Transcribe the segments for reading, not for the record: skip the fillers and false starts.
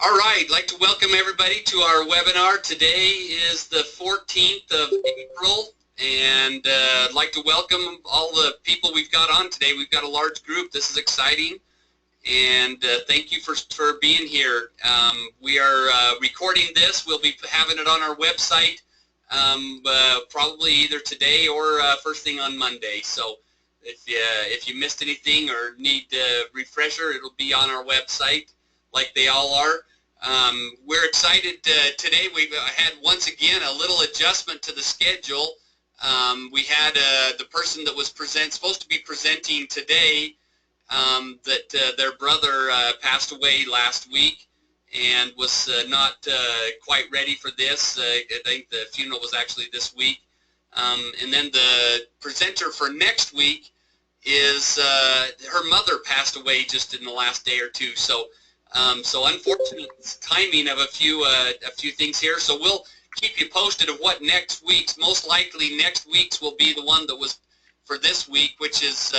All right, I'd like to welcome everybody to our webinar. Today is the 14th of April, and I'd like to welcome all the people we've got on today. We've got a large group. This is exciting, and thank you for being here. We are recording this. We'll be having it on our website probably either today or first thing on Monday. So if you missed anything or need a refresher, it'll be on our website like they all are. We're excited today. We've had once again a little adjustment to the schedule. We had the person that was supposed to be presenting today, that their brother passed away last week and was not quite ready for this. I think the funeral was actually this week. And then the presenter for next week is her mother passed away just in the last day or two. So unfortunate timing of a few things here. So we'll keep you posted of what next week's. Most likely next week's will be the one that was for this week, which is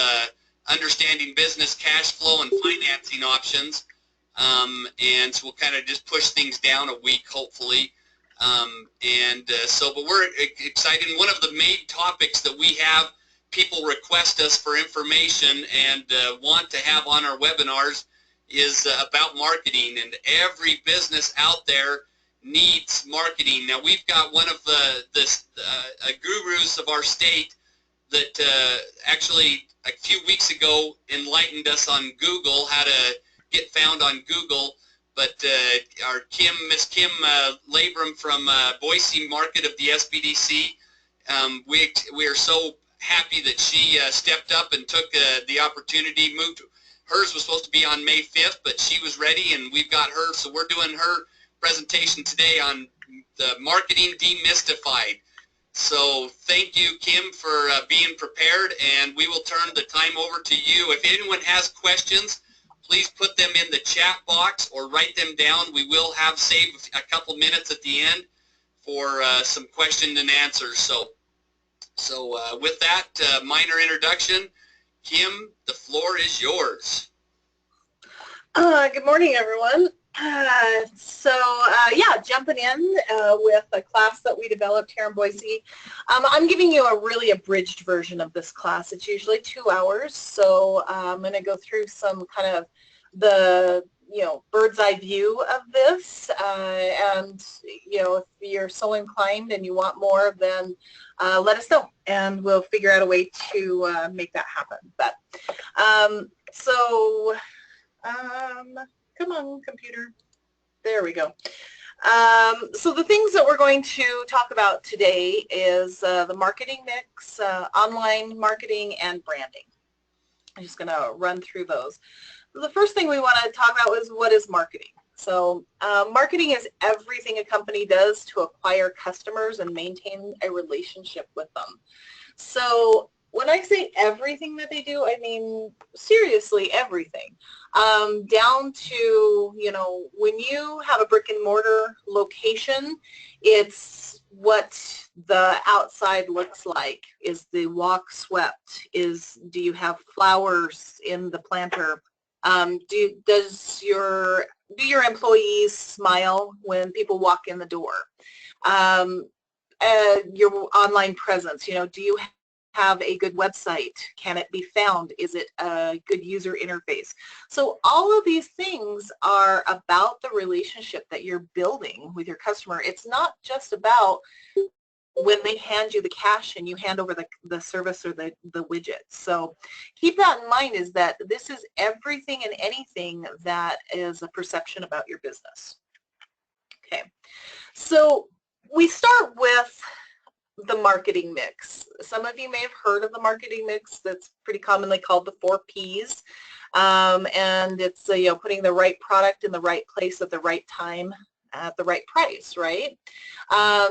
understanding business cash flow and financing options. And so we'll kind of just push things down a week, hopefully. But we're excited. One of the main topics that we have people request us for information and want to have on our webinars is about marketing, and every business out there needs marketing. Now we've got one of the gurus of our state that actually a few weeks ago enlightened us on Google, how to get found on Google. But our Miss Kim Labram from Boise Market of the SBDC, we are so happy that she stepped up and took the opportunity. Hers was supposed to be on May 5th, but she was ready, and we've got her. So we're doing her presentation today on the marketing demystified. So thank you, Kim, for being prepared, and we will turn the time over to you. If anyone has questions, please put them in the chat box or write them down. We will have saved a couple minutes at the end for some question and answers. So with that minor introduction, Kim, the floor is yours. Good morning, everyone. Jumping in with a class that we developed here in Boise. I'm giving you a really abridged version of this class. It's usually 2 hours, so I'm going to go through some kind of the bird's eye view of this. If you're so inclined and you want more, then let us know, and we'll figure out a way to make that happen. But come on, computer. There we go. So the things that we're going to talk about today is the marketing mix, online marketing, and branding. I'm just going to run through those. The first thing we want to talk about is what is marketing. So marketing is everything a company does to acquire customers and maintain a relationship with them. So when I say everything that they do, I mean seriously everything. Down to, when you have a brick and mortar location, it's what the outside looks like. Is the walk swept? Do you have flowers in the planter? Do your employees smile when people walk in the door? Your online presence, do you have a good website? Can it be found? Is it a good user interface? So all of these things are about the relationship that you're building with your customer. It's not just about when they hand you the cash and you hand over the service or the widget. So keep that in mind, is that this is everything and anything that is a perception about your business. Okay, so we start with the marketing mix. Some of you may have heard of the marketing mix. That's pretty commonly called the 4 Ps. And it's putting the right product in the right place at the right time at the right price, right?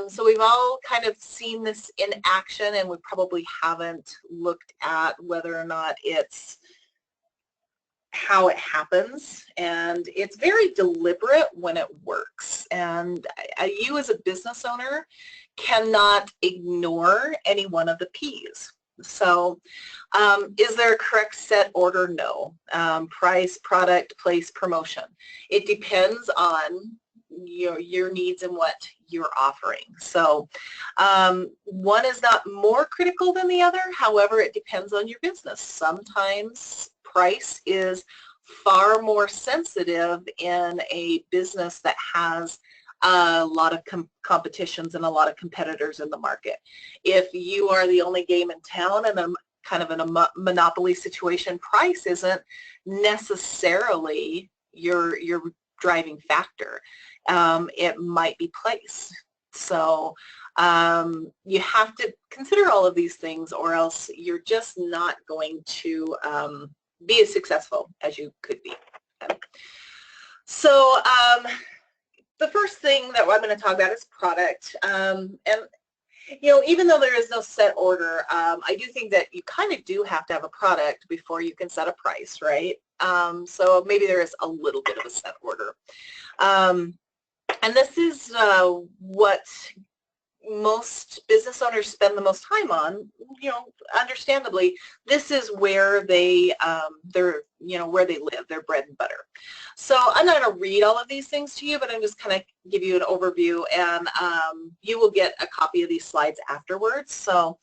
So we've all kind of seen this in action, and we probably haven't looked at whether or not it's how it happens, and it's very deliberate when it works. And you as a business owner cannot ignore any one of the Ps. So is there a correct set order? No. Price, product, place, promotion. It depends on your needs and what you're offering. So one is not more critical than the other. However, it depends on your business. Sometimes price is far more sensitive in a business that has a lot of competitions and a lot of competitors in the market. If you are the only game in town and kind of in a monopoly situation, price isn't necessarily your driving factor. It might be place. So you have to consider all of these things, or else you're just not going to be as successful as you could be. Okay. So the first thing that I'm going to talk about is product. And even though there is no set order, I do think that you kind of do have to have a product before you can set a price, right? So maybe there is a little bit of a set order. And this is what most business owners spend the most time on. Understandably, this is where where they live, their bread and butter. So I'm not going to read all of these things to you, but I'm just kind of give you an overview, and you will get a copy of these slides afterwards. So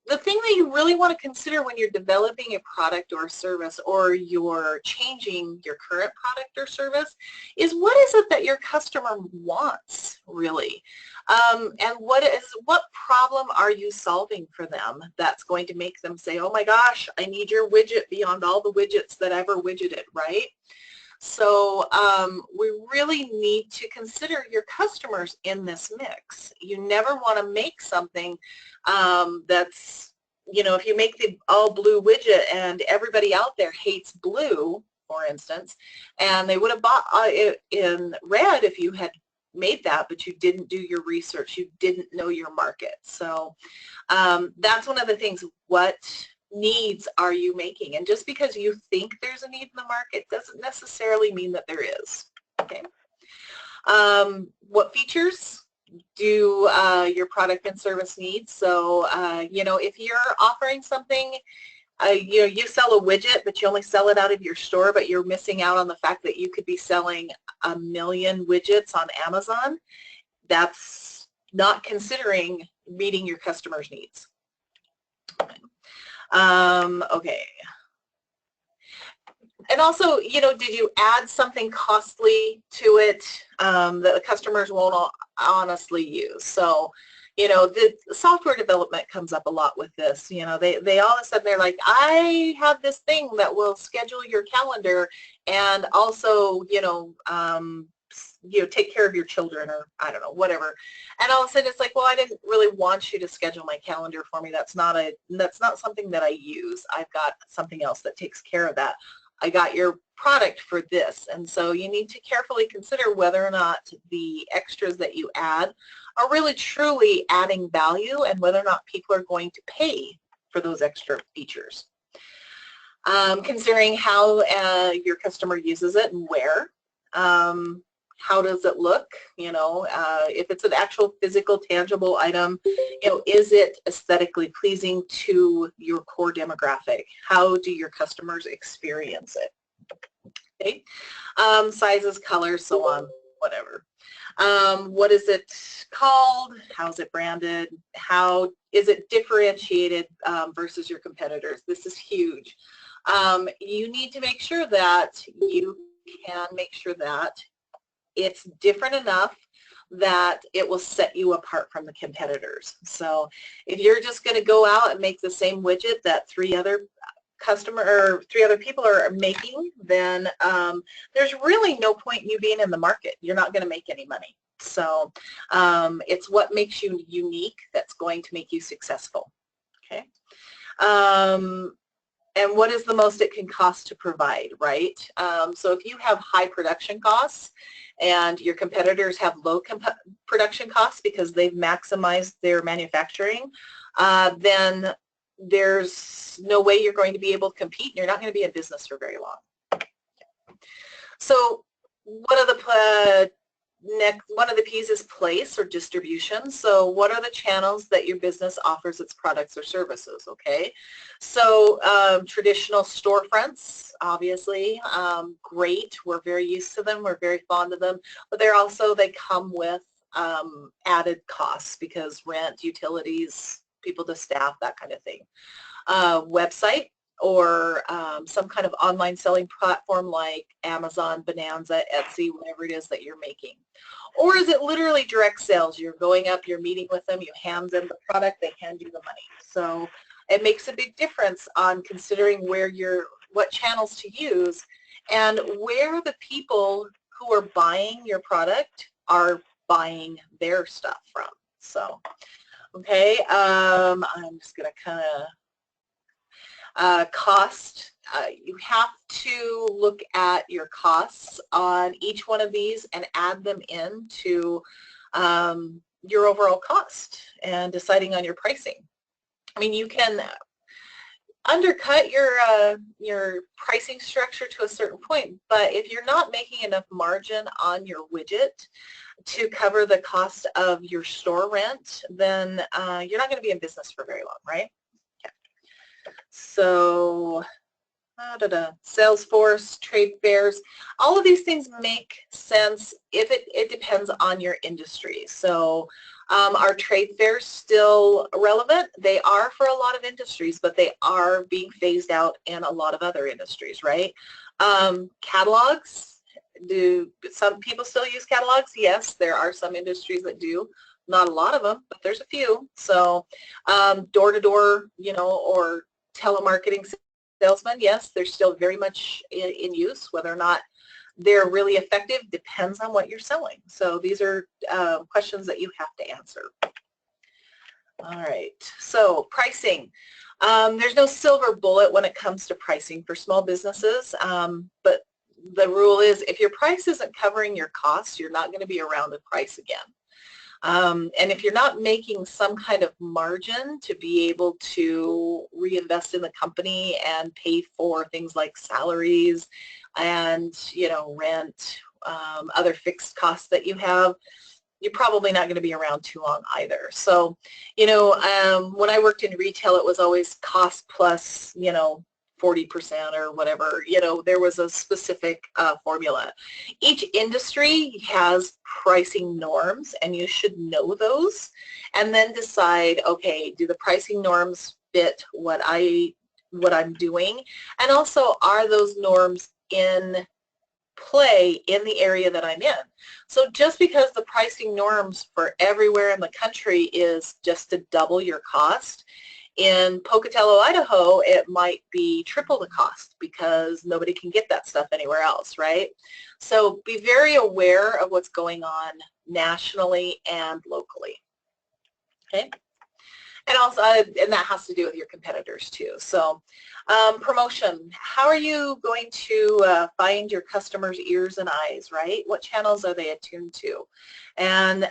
the thing that you really want to consider when you're developing a product or a service, or you're changing your current product or service, is what is it that your customer wants, really? And what problem are you solving for them that's going to make them say, oh my gosh, I need your widget beyond all the widgets that I've ever widgeted, right? So we really need to consider your customers in this mix. You never want to make something that's, if you make the all blue widget and everybody out there hates blue, for instance, and they would have bought it in red if you had made that, but you didn't do your research, you didn't know your market. So that's one of the things. What needs are you making? And just because you think there's a need in the market doesn't necessarily mean that there is. Okay. What features do your product and service need? So if you're offering something, you sell a widget, but you only sell it out of your store, but you're missing out on the fact that you could be selling 1 million widgets on Amazon. That's not considering meeting your customers' needs. Okay. And also, did you add something costly to it that the customers won't honestly use? So, the software development comes up a lot with this. They all of a sudden, they're like, I have this thing that will schedule your calendar and also, take care of your children, or I don't know, whatever. And all of a sudden it's like, well, I didn't really want you to schedule my calendar for me. That's not something that I use. I've got something else that takes care of that. I got your product for this. And so you need to carefully consider whether or not the extras that you add are really truly adding value, and whether or not people are going to pay for those extra features. Considering how your customer uses it and where. How does it look? If it's an actual physical, tangible item, is it aesthetically pleasing to your core demographic? How do your customers experience it? Okay. Sizes, colors, so on, whatever. What is it called? How's it branded? How is it differentiated versus your competitors? This is huge. You need to make sure that you can make sure that it's different enough that it will set you apart from the competitors. So if you're just going to go out and make the same widget that three other people are making, then there's really no point in you being in the market. You're not going to make any money. So it's what makes you unique that's going to make you successful. Okay. And what is the most it can cost to provide, right? So if you have high production costs and your competitors have low production costs because they've maximized their manufacturing, then there's no way you're going to be able to compete, and you're not going to be in business for very long. So what are the next, one of the P's is place or distribution. So what are the channels that your business offers its products or services, okay? So traditional storefronts, obviously, great. We're very used to them. We're very fond of them. But they come with added costs because rent, utilities, people to staff, that kind of thing. Website or some kind of online selling platform like Amazon, Bonanza, Etsy, whatever it is that you're making. Or is it literally direct sales? You're going up, you're meeting with them, you hand them the product, they hand you the money. So it makes a big difference on considering what channels to use and where the people who are buying your product are buying their stuff from. So, okay, I'm just going to kind of cost. You have to look at your costs on each one of these and add them into your overall cost and deciding on your pricing. I mean, you can undercut your pricing structure to a certain point, but if you're not making enough margin on your widget to cover the cost of your store rent, then you're not going to be in business for very long, right? Okay. So Salesforce, trade fairs, all of these things make sense if it depends on your industry. So are trade fairs still relevant? They are for a lot of industries, but they are being phased out in a lot of other industries, right? Catalogs, do some people still use catalogs? Yes, there are some industries that do. Not a lot of them, but there's a few. So door-to-door, or telemarketing salesmen, yes, they're still very much in use. Whether or not they're really effective depends on what you're selling. So these are questions that you have to answer. All right, so pricing. There's no silver bullet when it comes to pricing for small businesses, but the rule is if your price isn't covering your costs, you're not going to be around to price again. And if you're not making some kind of margin to be able to reinvest in the company and pay for things like salaries and, rent, other fixed costs that you have, you're probably not going to be around too long either. So, when I worked in retail, it was always cost plus, 40% or whatever, there was a specific formula. Each industry has pricing norms and you should know those and then decide, okay, do the pricing norms fit what I'm doing? And also, are those norms in play in the area that I'm in? So just because the pricing norms for everywhere in the country is just to double your cost, in Pocatello, Idaho, it might be triple the cost because nobody can get that stuff anywhere else, right? So be very aware of what's going on nationally and locally, okay? And also, and that has to do with your competitors too. So promotion, how are you going to find your customers' ears and eyes, right? What channels are they attuned to? And,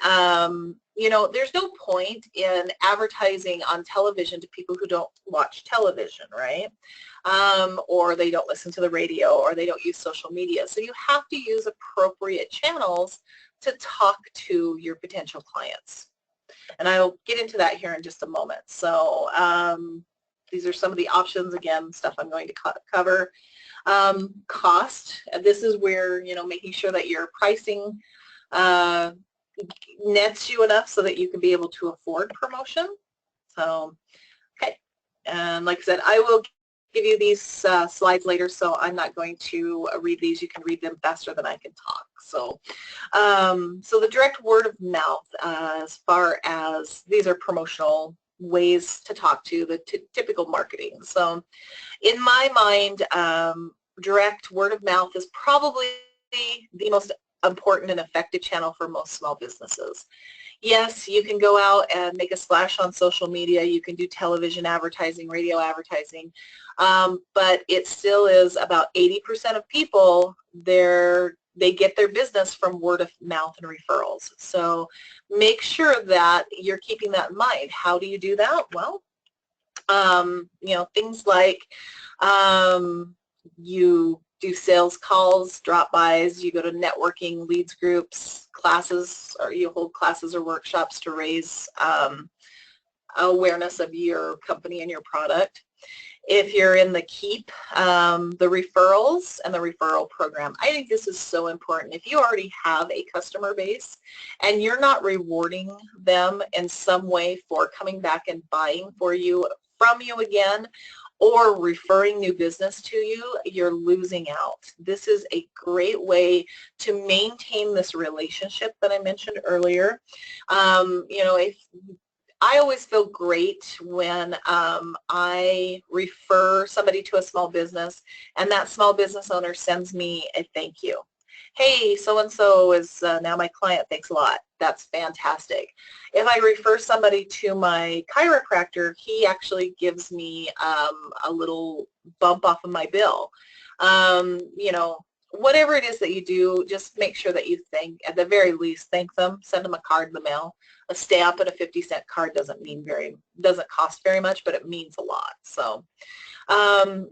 there's no point in advertising on television to people who don't watch television, right? Or they don't listen to the radio or they don't use social media. So you have to use appropriate channels to talk to your potential clients. And I'll get into that here in just a moment. So these are some of the options, again, stuff I'm going to cover. Cost, this is where, making sure that your pricing nets you enough so that you can be able to afford promotion. So, okay. And like I said, I will give you these slides later, so I'm not going to read these. You can read them faster than I can talk. So, so the direct word of mouth, as far as these are promotional ways to talk to the typical marketing. So, in my mind, direct word of mouth is probably the most important and effective channel for most small businesses. Yes, you can go out and make a splash on social media. You can do television advertising, radio advertising, but it still is about 80% of people, they get their business from word of mouth and referrals. So make sure that you're keeping that in mind. How do you do that? Well, things like you do sales calls, drop-bys, you go to networking, leads groups, classes, or you hold classes or workshops to raise awareness of your company and your product. If you're in the KEEP, the referrals and the referral program, I think this is so important. If you already have a customer base and you're not rewarding them in some way for coming back and buying from you again, or referring new business to you, you're losing out. This is a great way to maintain this relationship that I mentioned earlier. You know, if I always feel great when I refer somebody to a small business and that small business owner sends me a thank you. Hey, so-and-so is now my client, thanks a lot. That's fantastic. If I refer somebody to my chiropractor, he actually gives me a little bump off of my bill. You know, whatever it is that you do, just make sure that you at the very least, thank them, send them a card in the mail. A stamp and a 50-cent card doesn't cost very much, but it means a lot. So,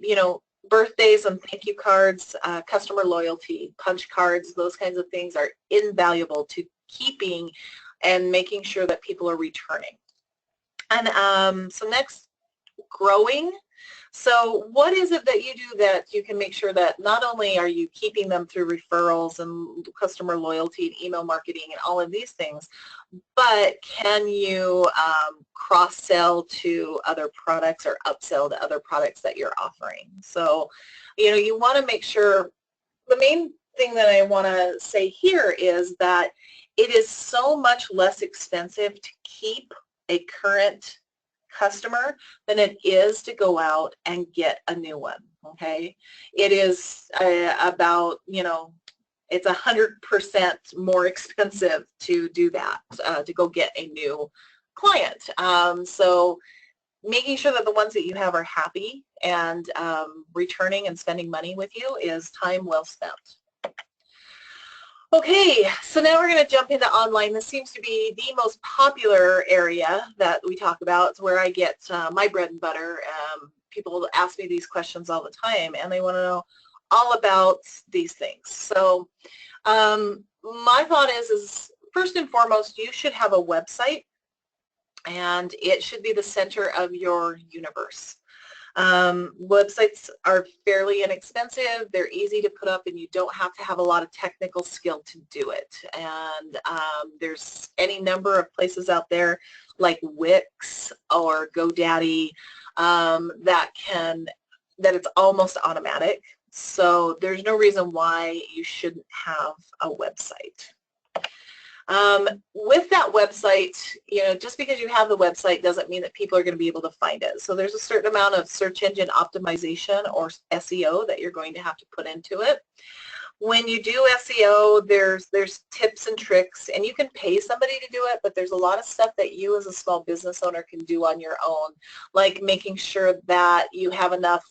you know, birthdays and thank you cards, customer loyalty, punch cards, those kinds of things are invaluable to keeping and making sure that people are returning. And so next, growing. So what is it that you do that you can make sure that not only are you keeping them through referrals and customer loyalty and email marketing and all of these things, but can you cross-sell to other products or upsell to other products that you're offering? So, you know, you want to make sure, the main thing that I want to say here is that it is so much less expensive to keep a current customer than it is to go out and get a new one, okay? It is about, you know, it's 100% more expensive to do that, to go get a new client. So making sure that the ones that you have are happy and returning and spending money with you is time well spent. Okay, so now we're going to jump into online. This seems to be the most popular area that we talk about. It's where I get my bread and butter. People ask me these questions all the time, and they want to know all about these things. So my thought is first and foremost, you should have a website, and it should be the center of your universe. Websites are fairly inexpensive, they're easy to put up, and you don't have to have a lot of technical skill to do it. And there's any number of places out there like Wix or GoDaddy that it's almost automatic. So there's no reason why you shouldn't have a website. With that website, you know, just because you have the website doesn't mean that people are going to be able to find it. So there's a certain amount of search engine optimization or SEO that you're going to have to put into it. When you do SEO, there's tips and tricks, and you can pay somebody to do it, but there's a lot of stuff that you as a small business owner can do on your own, like making sure that you have enough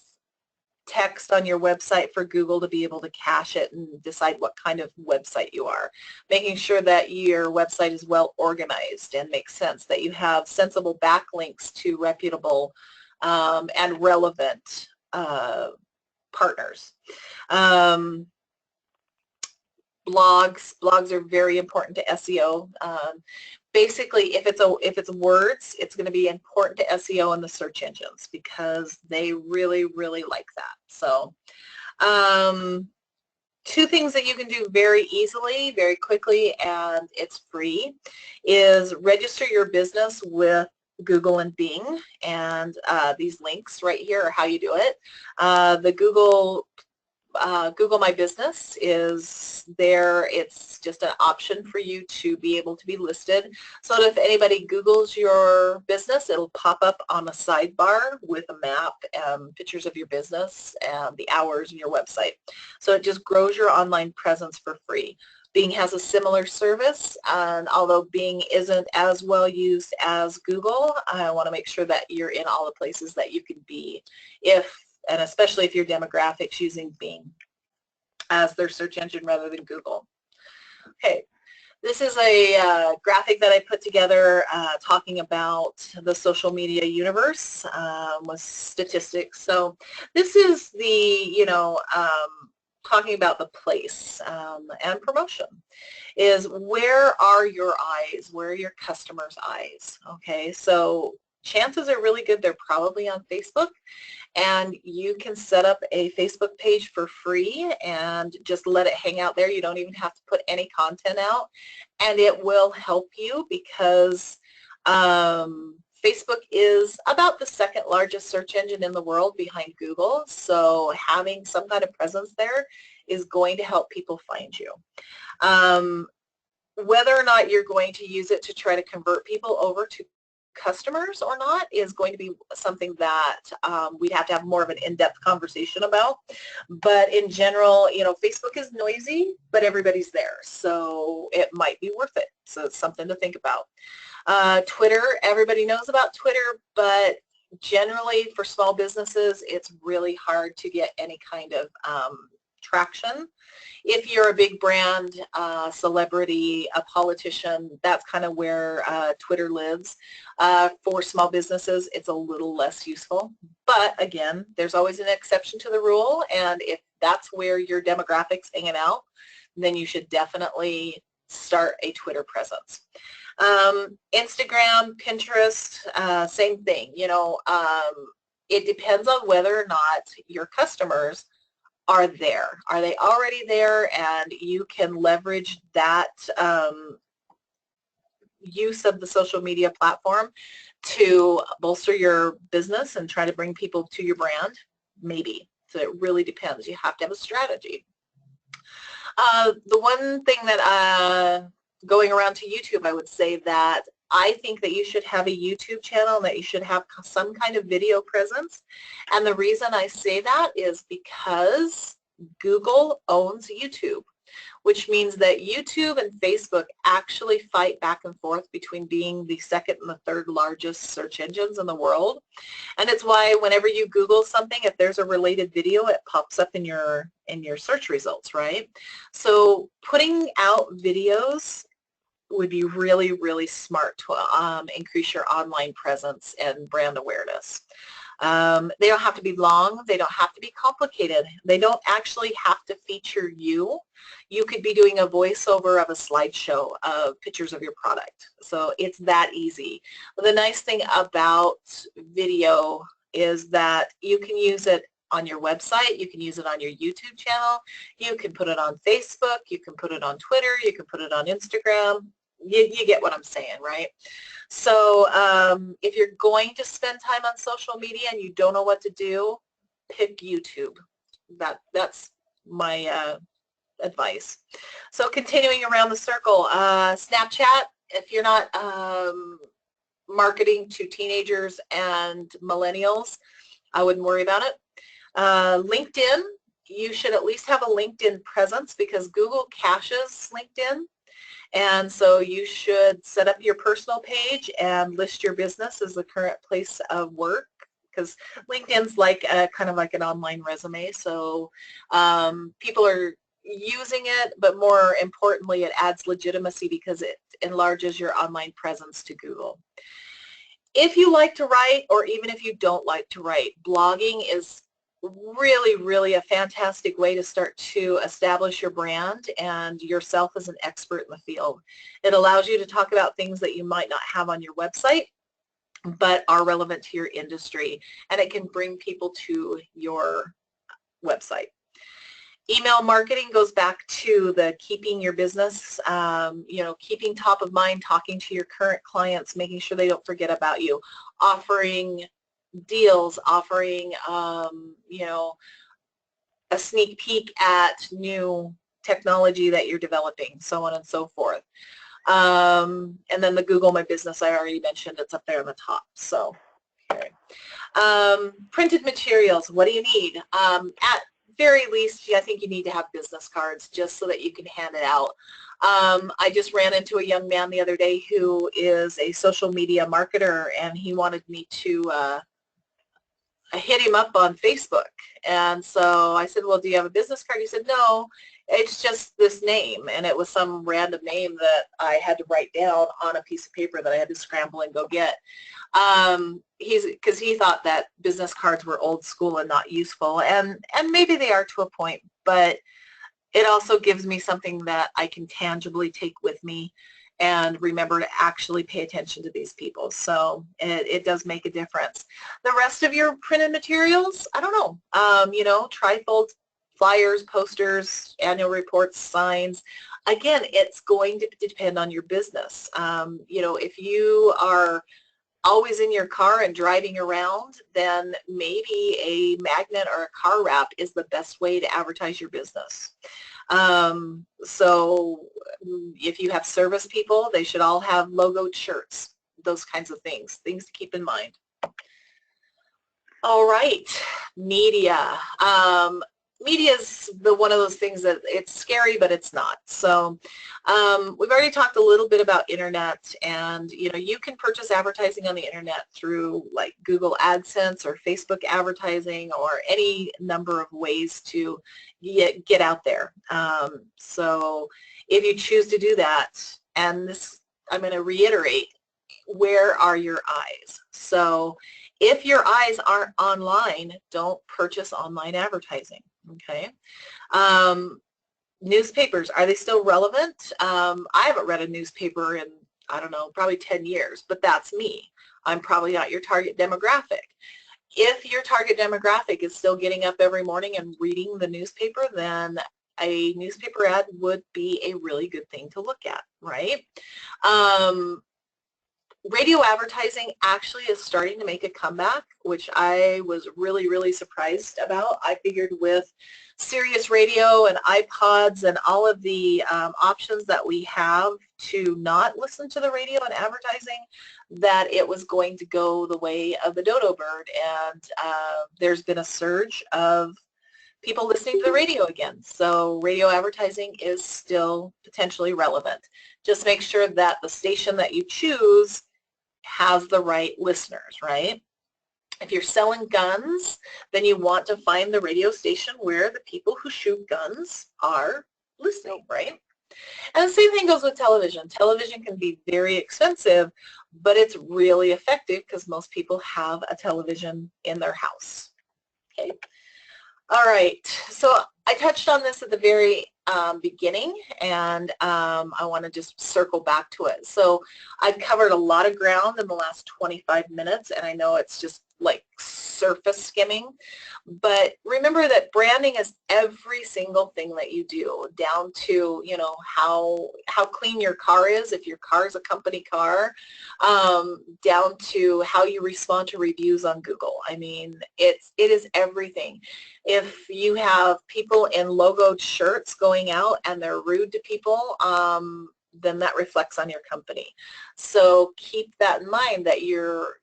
text on your website for Google to be able to cache it and decide what kind of website you are. Making sure that your website is well organized and makes sense, that you have sensible backlinks to reputable and relevant partners. Blogs are very important to SEO. Basically, if it's words, it's going to be important to SEO in the search engines because they really, really like that. So two things that you can do very easily, very quickly, and it's free, is register your business with Google and Bing, and these links right here are how you do it. The Google My Business is there. It's just an option for you to be able to be listed. So if anybody Googles your business, it'll pop up on a sidebar with a map, pictures of your business, and the hours and your website. So it just grows your online presence for free. Bing has a similar service, and although Bing isn't as well used as Google, I want to make sure that you're in all the places that you can be, and especially if your demographics using Bing as their search engine rather than Google. Okay, this is a graphic that I put together talking about the social media universe with statistics. So this is the, talking about the place and promotion, is where are your eyes? Where are your customers' eyes? Okay, so chances are really good they're probably on Facebook, and you can set up a Facebook page for free and just let it hang out there. You don't even have to put any content out, and it will help you because Facebook is about the second largest search engine in the world behind Google, so having some kind of presence there is going to help people find you. Whether or not you're going to use it to try to convert people over to customers or not is going to be something that we'd have to have more of an in-depth conversation about. But in general, you know, Facebook is noisy, but everybody's there, so it might be worth it. So it's something to think about. Twitter, everybody knows about Twitter, but generally for small businesses, it's really hard to get any kind of traction. If you're a big brand, celebrity, a politician, that's kind of where Twitter lives. For small businesses, it's a little less useful. But again, there's always an exception to the rule, and if that's where your demographic's hanging out, then you should definitely start a Twitter presence. Instagram, Pinterest, same thing. You know, it depends on whether or not your customers are there. Are they already there, and you can leverage that use of the social media platform to bolster your business and try to bring people to your brand? Maybe. So it really depends. You have to have a strategy. The one thing that going around to YouTube, I would say that I think that you should have a YouTube channel and that you should have some kind of video presence. And the reason I say that is because Google owns YouTube, which means that YouTube and Facebook actually fight back and forth between being the second and the third largest search engines in the world. And it's why whenever you Google something, if there's a related video, it pops up in your search results, right? So putting out videos would be really, really smart to increase your online presence and brand awareness. They don't have to be long. They don't have to be complicated. They don't actually have to feature you. You could be doing a voiceover of a slideshow of pictures of your product. So it's that easy. The nice thing about video is that you can use it on your website, you can use it on your YouTube channel, you can put it on Facebook, you can put it on Twitter, you can put it on Instagram. You get what I'm saying, right? So if you're going to spend time on social media and you don't know what to do, pick YouTube. That's my advice. So continuing around the circle, Snapchat, if you're not marketing to teenagers and millennials, I wouldn't worry about it. LinkedIn, you should at least have a LinkedIn presence because Google caches LinkedIn. And so you should set up your personal page and list your business as the current place of work, because LinkedIn's like kind of like an online resume. So people are using it, but more importantly, it adds legitimacy because it enlarges your online presence to Google. If you like to write, or even if you don't like to write, blogging is really, really a fantastic way to start to establish your brand and yourself as an expert in the field. It allows you to talk about things that you might not have on your website, but are relevant to your industry, and it can bring people to your website. Email marketing goes back to the keeping your business, you know, keeping top of mind, talking to your current clients, making sure they don't forget about you, offering deals, offering, you know, a sneak peek at new technology that you're developing, so on and so forth. And then the Google My Business, I already mentioned, it's up there on the top. So, okay. Printed materials, what do you need? At very least, I think you need to have business cards just so that you can hand it out. I just ran into a young man the other day who is a social media marketer, and he wanted me to I hit him up on Facebook, and so I said, well, do you have a business card? He said, no. It's just this name, and it was some random name that I had to write down on a piece of paper that I had to scramble and go get. Because he thought that business cards were old school and not useful, and maybe they are to a point, but it also gives me something that I can tangibly take with me and remember to actually pay attention to these people. So it does make a difference. The rest of your printed materials, I don't know, trifolds, flyers, posters, annual reports, signs. Again, it's going to depend on your business. If you are always in your car and driving around, then maybe a magnet or a car wrap is the best way to advertise your business. So if you have service people, they should all have logoed shirts, those kinds of things to keep in mind. All right, media. Media is one of those things that it's scary, but it's not. So we've already talked a little bit about internet, and you can purchase advertising on the internet through like Google AdSense or Facebook advertising or any number of ways to get out there. So if you choose to do that, and this I'm going to reiterate, where are your eyes? So if your eyes aren't online, don't purchase online advertising. Okay. Newspapers, are they still relevant? I haven't read a newspaper in, I don't know, probably 10 years, but that's me. I'm probably not your target demographic. If your target demographic is still getting up every morning and reading the newspaper, then a newspaper ad would be a really good thing to look at, right? Radio advertising actually is starting to make a comeback, which I was really, really surprised about. I figured with Sirius Radio and iPods and all of the options that we have to not listen to the radio and advertising, that it was going to go the way of the dodo bird, and there's been a surge of people listening to the radio again. So radio advertising is still potentially relevant. Just make sure that the station that you choose has the right listeners, right? If you're selling guns, then you want to find the radio station where the people who shoot guns are listening, right? And the same thing goes with television. Television can be very expensive, but it's really effective because most people have a television in their house. Okay. All right. So I touched on this at the very beginning, and I want to just circle back to it. So I've covered a lot of ground in the last 25 minutes, and I know it's just like surface skimming, but remember that branding is every single thing that you do, down to how clean your car is if your car is a company car, down to how you respond to reviews on Google. I mean, it is everything. If you have people in logoed shirts going out and they're rude to people, then that reflects on your company. So keep that in mind, that you're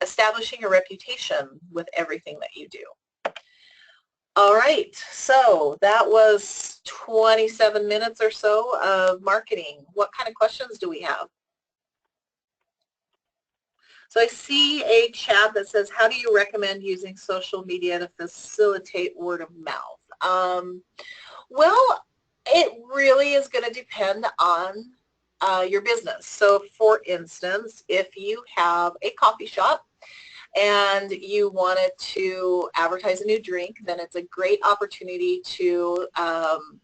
establishing a reputation with everything that you do. All right, so that was 27 minutes or so of marketing. What kind of questions do we have? So I see a chat that says, how do you recommend using social media to facilitate word of mouth? Well, it really is going to depend on your business. So for instance, if you have a coffee shop and you wanted to advertise a new drink, then it's a great opportunity to,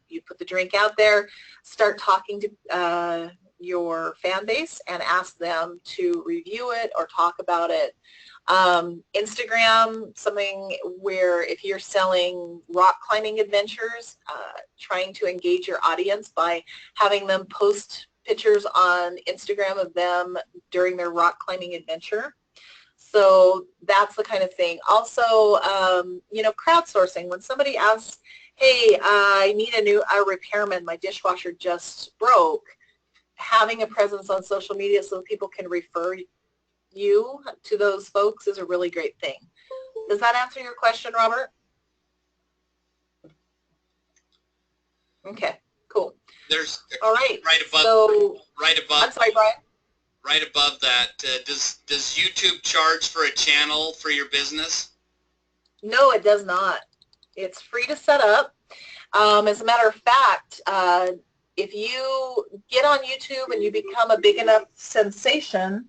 you put the drink out there, start talking to your fan base and ask them to review it or talk about it. Instagram, something where if you're selling rock climbing adventures, trying to engage your audience by having them post pictures on Instagram of them during their rock climbing adventure. So that's the kind of thing. Also, crowdsourcing. When somebody asks, hey, I need a repairman, my dishwasher just broke, having a presence on social media so people can refer you to those folks is a really great thing. Does that answer your question, Robert? Okay, cool. There's all right. Right above. I'm sorry, Brian. Right above that, does YouTube charge for a channel for your business? No, it does not. It's free to set up. As a matter of fact, if you get on YouTube and you become a big enough sensation,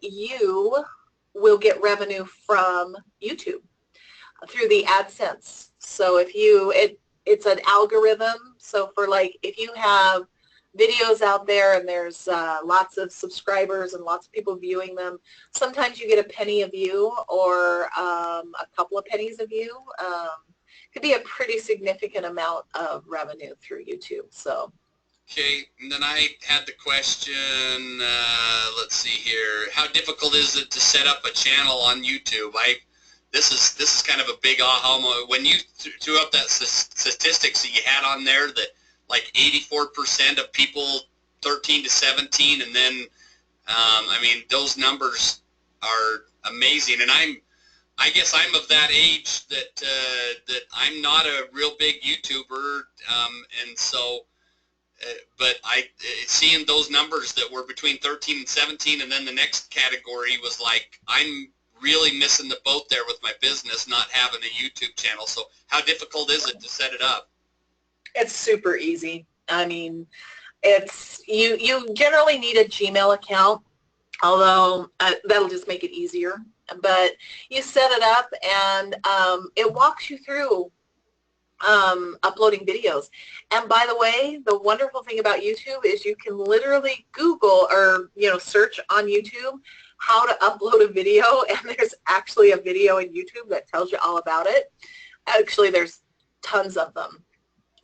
you will get revenue from YouTube through the AdSense. So if you, it's an algorithm. So for like, if you have videos out there and there's lots of subscribers and lots of people viewing them, sometimes you get a penny a view or a couple of pennies a view. Could be a pretty significant amount of revenue through YouTube. So. Okay, and then I had the question, let's see here, how difficult is it to set up a channel on YouTube? This is kind of a big aha moment. When you threw up that statistics that you had on there, that like 84% of people 13 to 17, and then, I mean, those numbers are amazing, and I guess I'm of that age that that I'm not a real big YouTuber, and so, but seeing those numbers that were between 13 and 17, and then the next category was like, I'm really missing the boat there with my business, not having a YouTube channel. So how difficult is it to set it up? It's super easy. I mean, it's you generally need a Gmail account, although that'll just make it easier. But you set it up and it walks you through uploading videos. And by the way, the wonderful thing about YouTube is you can literally Google or search on YouTube how to upload a video, and there's actually a video in YouTube that tells you all about it. Actually, there's tons of them.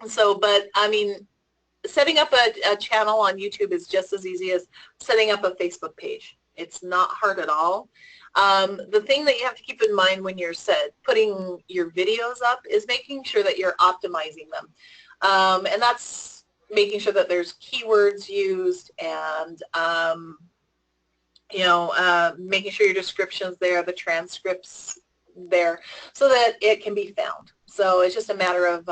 So, but I mean, setting up a channel on YouTube is just as easy as setting up a Facebook page. It's not hard at all. The thing that you have to keep in mind when you're putting your videos up is making sure that you're optimizing them. And that's making sure that there's keywords used and, making sure your description's there, the transcripts there, so that it can be found. So it's just a matter of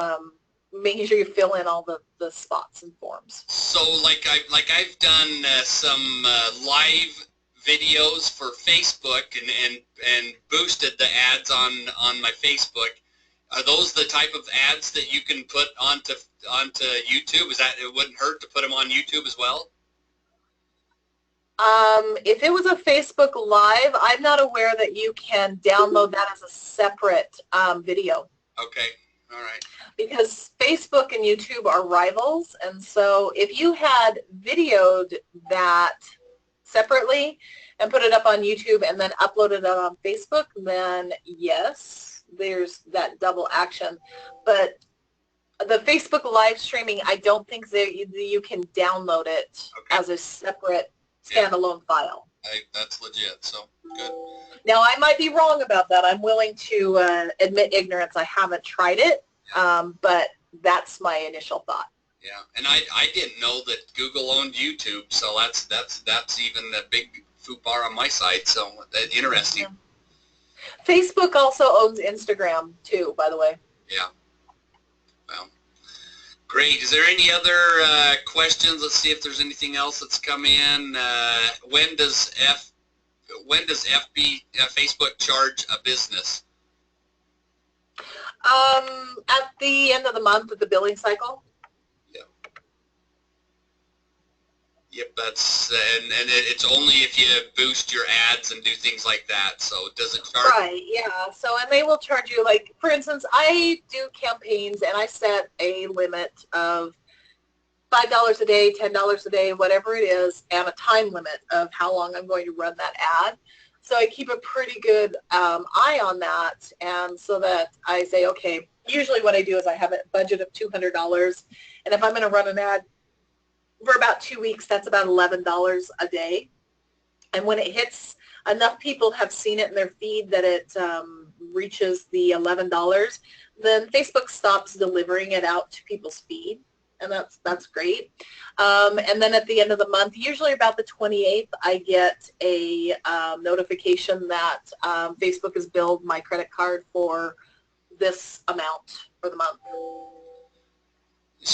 making sure you fill in all the spots and forms. So like I've done some live videos for Facebook and boosted the ads on my Facebook. Are those the type of ads that you can put onto YouTube? Is that, it wouldn't hurt to put them on YouTube as well? If it was a Facebook Live, I'm not aware that you can download that as a separate video. Okay, all right. Because Facebook and YouTube are rivals, and so if you had videoed that separately and put it up on YouTube and then uploaded it on Facebook, then yes, there's that double action. But the Facebook live streaming, I don't think that you can download it as a separate standalone file. That's legit, so good. Now, I might be wrong about that. I'm willing to admit ignorance. I haven't tried it, but that's my initial thought. Yeah, and I didn't know that Google owned YouTube, so that's even a big foobar on my side, so that's interesting. Yeah. Facebook also owns Instagram, too, by the way. Yeah. Well, great. Is there any other questions? Let's see if there's anything else that's come in. When does Facebook charge a business? At the end of the month of the billing cycle. Yep, that's and it's only if you boost your ads and do things like that. So does it charge? Right, yeah. So, and they will charge you, like, for instance, I do campaigns and I set a limit of $5 a day, $10 a day, whatever it is, and a time limit of how long I'm going to run that ad. So I keep a pretty good eye on that, and so that I say, okay, usually what I do is I have a budget of $200, and if I'm going to run an ad for about 2 weeks, that's about $11 a day. And when it hits, enough people have seen it in their feed that it reaches the $11, then Facebook stops delivering it out to people's feed, and that's great. And then at the end of the month, usually about the 28th, I get a notification that Facebook has billed my credit card for this amount for the month.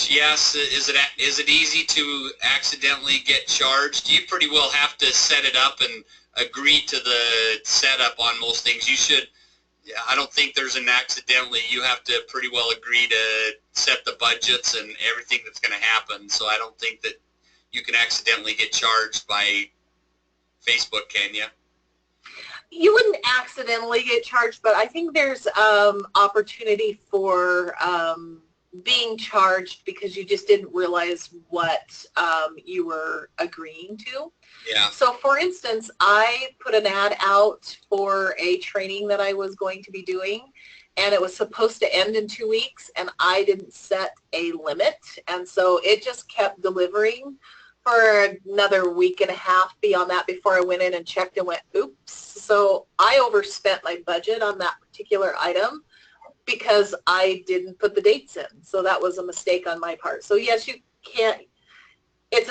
Yes, is it easy to accidentally get charged? You pretty well have to set it up and agree to the setup on most things. You should, Yeah, I don't think there's an accidentally. You have to pretty well agree to set the budgets and everything that's going to happen. So I don't think that you can accidentally get charged by Facebook, can you? You wouldn't accidentally get charged, but I think there's opportunity for being charged because you just didn't realize what you were agreeing to. Yeah. So for instance, I put an ad out for a training that I was going to be doing, and it was supposed to end in 2 weeks, and I didn't set a limit, and so it just kept delivering for another week and a half beyond that before I went in and checked and went, oops. So I overspent my budget on that particular item because I didn't put the dates in. So that was a mistake on my part. So yes, you can't, it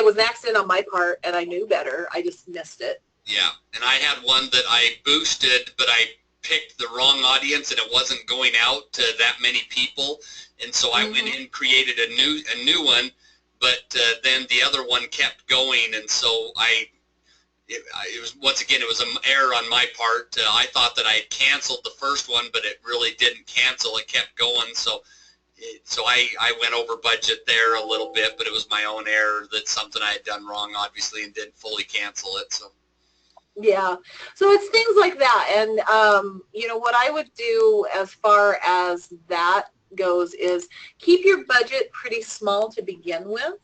was an accident on my part, and I knew better. I just missed it. Yeah, and I had one that I boosted, but I picked the wrong audience, and it wasn't going out to that many people, and so I went in and created a new one, but then the other one kept going, and so it was, once again, it was an error on my part. I thought that I had canceled the first one, but it really didn't cancel. It kept going, so I went over budget there a little bit, but it was my own error. That's something I had done wrong, obviously, and didn't fully cancel it. So. Yeah, so it's things like that, and you know what I would do as far as that goes is keep your budget pretty small to begin with,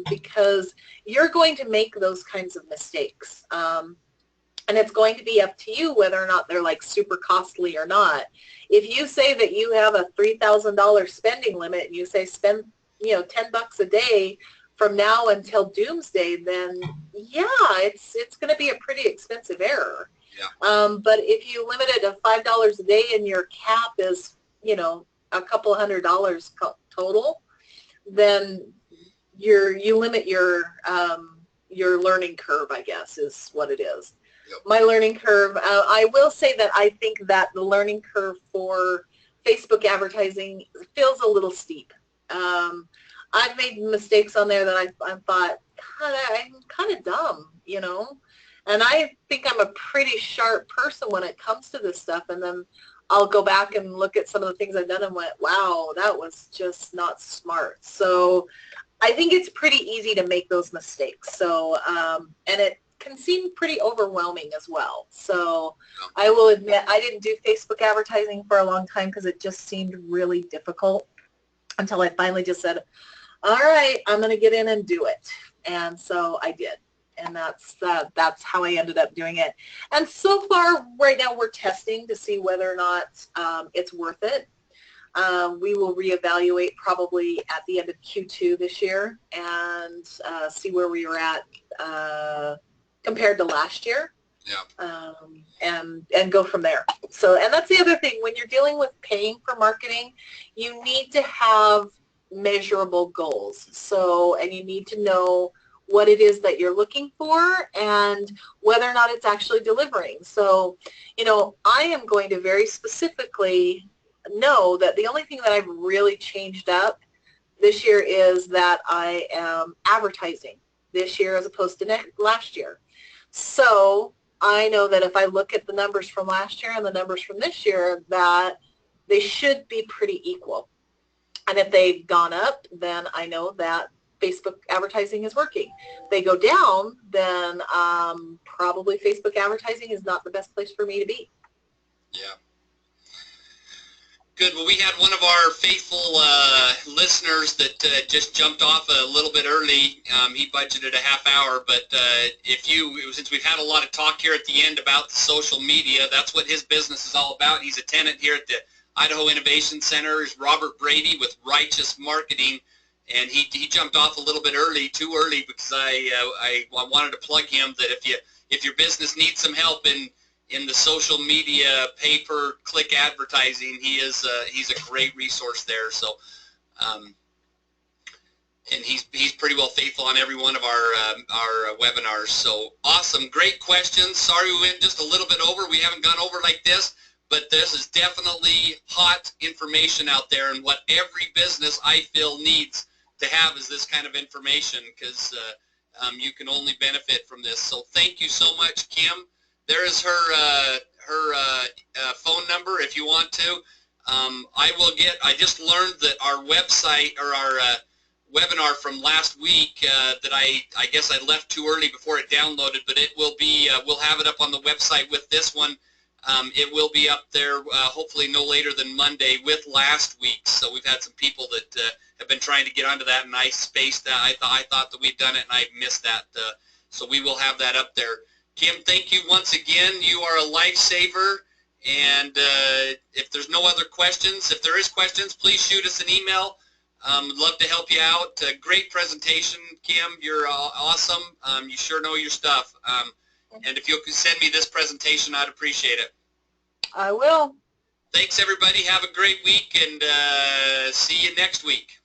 because you're going to make those kinds of mistakes, and it's going to be up to you whether or not they're like super costly or not. If you say that you have a $3,000 spending limit and you say spend, you know, $10 a day from now until doomsday, then yeah, it's going to be a pretty expensive error. Yeah. But if you limit it to $5 a day and your cap is, you know, a couple $100 total, then you limit your learning curve, I guess, is what it is. Yep. My learning curve, I will say that I think that the learning curve for Facebook advertising feels a little steep. I've made mistakes on there that I thought, God, I'm kind of dumb, you know, and I think I'm a pretty sharp person when it comes to this stuff, and then I'll go back and look at some of the things I've done and went, wow, that was just not smart. So I think it's pretty easy to make those mistakes. So, and it can seem pretty overwhelming as well. So I will admit I didn't do Facebook advertising for a long time because it just seemed really difficult until I finally just said, all right, I'm going to get in and do it. And so I did. And that's how I ended up doing it. And so far, right now, we're testing to see whether or not it's worth it. We will reevaluate probably at the end of Q2 this year and see where we were at compared to last year. Yeah. And go from there. So, and that's the other thing. When you're dealing with paying for marketing, you need to have measurable goals. So, and you need to know what it is that you're looking for and whether or not it's actually delivering. So, you know, I am going to very specifically know that the only thing that I've really changed up this year is that I am advertising this year as opposed to last year. So I know that if I look at the numbers from last year and the numbers from this year, that they should be pretty equal. And if they've gone up, then I know that Facebook advertising is working. If they go down, then probably Facebook advertising is not the best place for me to be. Yeah. Good. Well, we had one of our faithful listeners that just jumped off a little bit early. He budgeted a half hour, but since we've had a lot of talk here at the end about the social media, that's what his business is all about. He's a tenant here at the Idaho Innovation Center. Is Robert Brady with Righteous Marketing, and he jumped off a little bit early, too early, because I wanted to plug him that if your business needs some help in the social media pay-per-click advertising, he's a great resource there. So, and he's pretty well faithful on every one of our webinars. So awesome, great questions. Sorry we went just a little bit over. We haven't gone over like this, but this is definitely hot information out there, and what every business I feel needs to have is this kind of information, because you can only benefit from this. So thank you so much, Kim. There is her phone number if you want to. I just learned that our website or our webinar from last week that I guess I left too early before it downloaded, but it will be, we'll have it up on the website with this one. It will be up there hopefully no later than Monday with last week's. So we've had some people that have been trying to get onto that, and I spaced that. I thought that we'd done it, and I missed that. So we will have that up there. Kim, thank you once again. You are a lifesaver. And if there's no other questions, if there is questions, please shoot us an email. We'd love to help you out. Great presentation, Kim. You're awesome. You sure know your stuff. And if you could send me this presentation, I'd appreciate it. I will. Thanks, everybody. Have a great week, and see you next week.